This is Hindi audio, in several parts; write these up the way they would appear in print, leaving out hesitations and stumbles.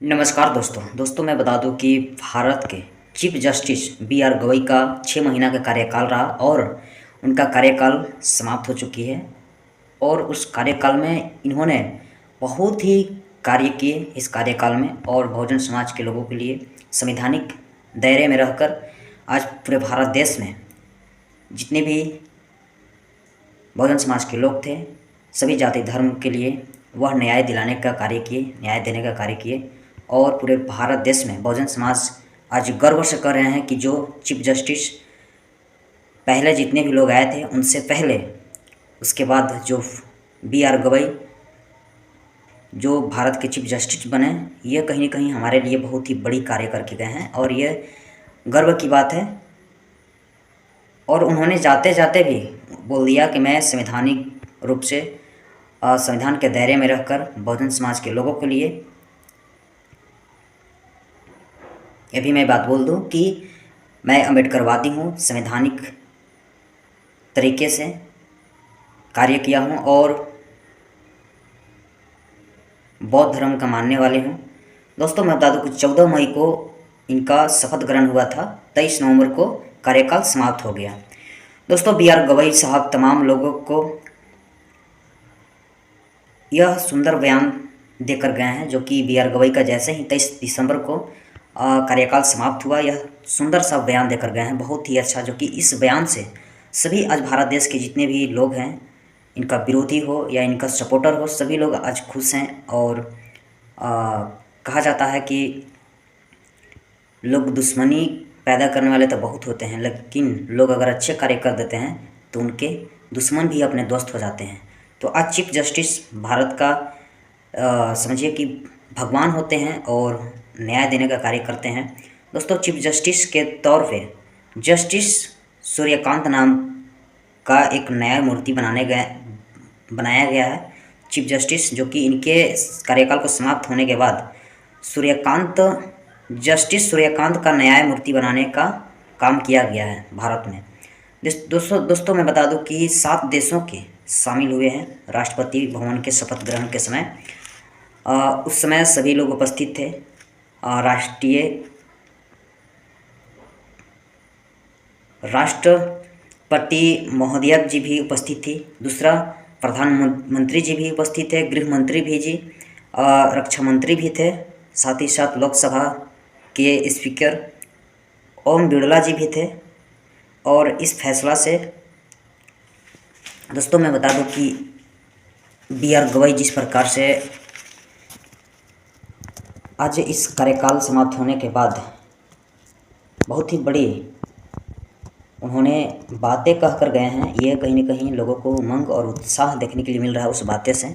नमस्कार दोस्तों मैं बता दूं कि भारत के chief justice B R Gavai का 6 महीना का कार्यकाल रहा और उनका कार्यकाल समाप्त हो चुकी है। और उस कार्यकाल में इन्होंने बहुत ही कार्य किए इस कार्यकाल में, और बहुजन समाज के लोगों के लिए संवैधानिक दायरे में रहकर आज पूरे भारत देश में जितने भी बहुजन समाज के लोग थे, सभी जाति धर्म के लिए वह न्याय दिलाने का कार्य किए, न्याय देने का कार्य किए। और पूरे भारत देश में बहुजन समाज आज गर्व से कर रहे हैं कि जो चीफ जस्टिस पहले जितने भी लोग आए थे उनसे पहले, उसके बाद जो बी आर गवई जो भारत के चीफ जस्टिस बने, ये कहीं ना कहीं हमारे लिए बहुत ही बड़ी कार्य करके गए हैं और ये गर्व की बात है। और उन्होंने जाते जाते भी बोल दिया कि मैं संवैधानिक रूप से संविधान के दायरे में रहकर बहुजन समाज के लोगों के लिए, ये भी मैं बात बोल दूं कि मैं अम्बेडकरवादी हूँ, संवैधानिक तरीके से कार्य किया हूँ और बौद्ध धर्म का मानने वाले हूँ। दोस्तों मैं बता दूं कि 14 मई को इनका शपथ ग्रहण हुआ था, 23 नवंबर को कार्यकाल समाप्त हो गया। दोस्तों बी आर गवई साहब तमाम लोगों को यह सुंदर बयान देकर गए हैं, जो कि बी आर गवई का जैसे ही 23 दिसंबर को कार्यकाल समाप्त हुआ, यह सुंदर सा बयान देकर गए हैं, बहुत ही अच्छा, जो कि इस बयान से सभी आज भारत देश के जितने भी लोग हैं, इनका विरोधी हो या इनका सपोर्टर हो, सभी लोग आज खुश हैं। और कहा जाता है कि लोग दुश्मनी पैदा करने वाले तो बहुत होते हैं, लेकिन लोग अगर अच्छे कार्य कर देते हैं तो उनके दुश्मन भी अपने दोस्त हो जाते हैं। तो आज चीफ जस्टिस भारत का समझिए कि भगवान होते हैं और न्याय देने का कार्य करते हैं। दोस्तों चीफ जस्टिस के तौर पे जस्टिस सूर्यकांत नाम का एक न्यायमूर्ति बनाया गया है चीफ जस्टिस, जो कि इनके कार्यकाल को समाप्त होने के बाद जस्टिस सूर्यकांत का न्यायमूर्ति बनाने का काम किया गया है भारत में। दोस्तों मैं बता दूं कि 7 देशों के शामिल हुए हैं राष्ट्रपति भवन के शपथ ग्रहण के समय। उस समय सभी लोग उपस्थित थे। राष्ट्रपति महोदया जी भी उपस्थित थी, दूसरा प्रधानमंत्री जी भी उपस्थित थे, गृह मंत्री भी जी, रक्षा मंत्री भी थे, साथ ही साथ लोकसभा के स्पीकर ओम बिरला जी भी थे। और इस फैसला से दोस्तों मैं बता दूं कि बी आर गवई जिस प्रकार से आज इस कार्यकाल समाप्त होने के बाद बहुत ही बड़ी उन्होंने बातें कह कर गए हैं, ये कहीं न कहीं लोगों को उमंग और उत्साह देखने के लिए मिल रहा है उस बातें से।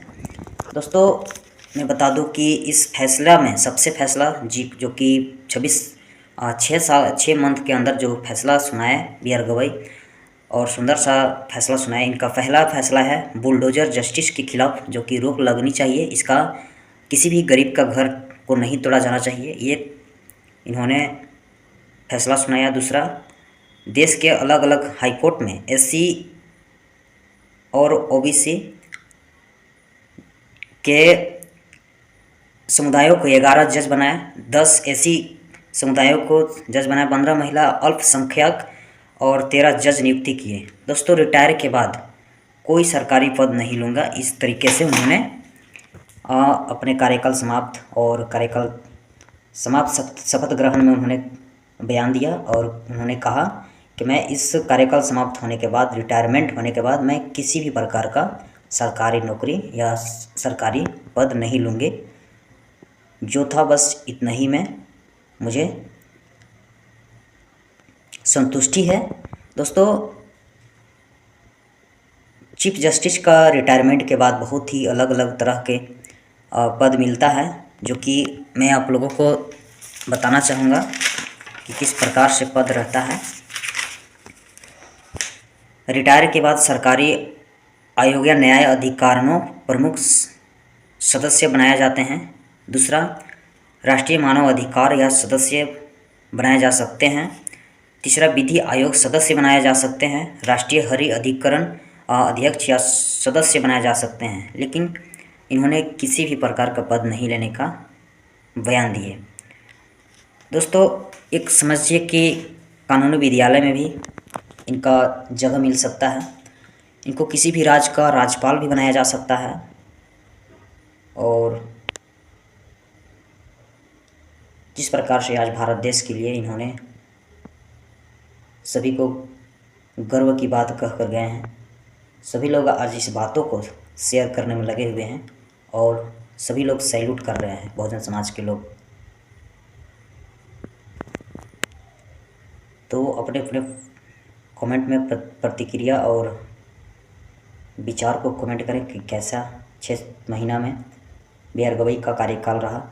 दोस्तों मैं बता दूं कि इस फैसला में सबसे फैसला जी जो कि 6 मंथ के अंदर जो फैसला सुनाए बी आर गवई, और सुंदर सा फैसला सुनाए। इनका पहला फैसला है बुलडोजर जस्टिस के खिलाफ, जो कि रोक लगनी चाहिए, इसका किसी भी गरीब का घर को नहीं तोड़ा जाना चाहिए, ये इन्होंने फैसला सुनाया। दूसरा, देश के अलग अलग हाईकोर्ट में एससी और ओबीसी के समुदायों को 11 जज बनाए, 10 एससी समुदायों को जज बनाए, 15 महिला अल्पसंख्यक और 13 जज नियुक्ति किए। दोस्तों रिटायर के बाद कोई सरकारी पद नहीं लूँगा, इस तरीके से उन्होंने अपने कार्यकाल समाप्त और कार्यकाल समाप्त शपथ ग्रहण में उन्होंने बयान दिया। और उन्होंने कहा कि मैं इस कार्यकाल समाप्त होने के बाद, रिटायरमेंट होने के बाद, मैं किसी भी प्रकार का सरकारी नौकरी या सरकारी पद नहीं लूँगी, जो था बस इतना ही में मुझे संतुष्टि है। दोस्तों चीफ जस्टिस का रिटायरमेंट के बाद बहुत ही अलग अलग तरह के पद मिलता है, जो कि मैं आप लोगों को बताना चाहूँगा कि किस प्रकार से पद रहता है। रिटायर के बाद सरकारी आयोग या न्याय अधिकारियों प्रमुख सदस्य बनाए जाते हैं। दूसरा, राष्ट्रीय मानव अधिकार या सदस्य बनाए जा सकते हैं। तीसरा, विधि आयोग सदस्य बनाए जा सकते हैं। राष्ट्रीय हरित अधिकरण अध्यक्ष या सदस्य बनाए जा सकते हैं। लेकिन इन्होंने किसी भी प्रकार का पद नहीं लेने का बयान दिए। दोस्तों, एक समझिए कि कानूनी विद्यालय में भी इनका जगह मिल सकता है। इनको किसी भी राज्य का राज्यपाल भी बनाया जा सकता है। और जिस प्रकार से आज भारत देश के लिए इन्होंने सभी को गर्व की बात कह कर गए हैं, सभी लोग आज इस बातों को शेयर करने में लगे हुए हैं और सभी लोग सैल्यूट कर रहे हैं, बहुजन समाज के लोग। तो अपने अपने कमेंट में प्रतिक्रिया और विचार को कमेंट करें कि कैसा 6 महीना में बी आर गवई का कार्यकाल रहा।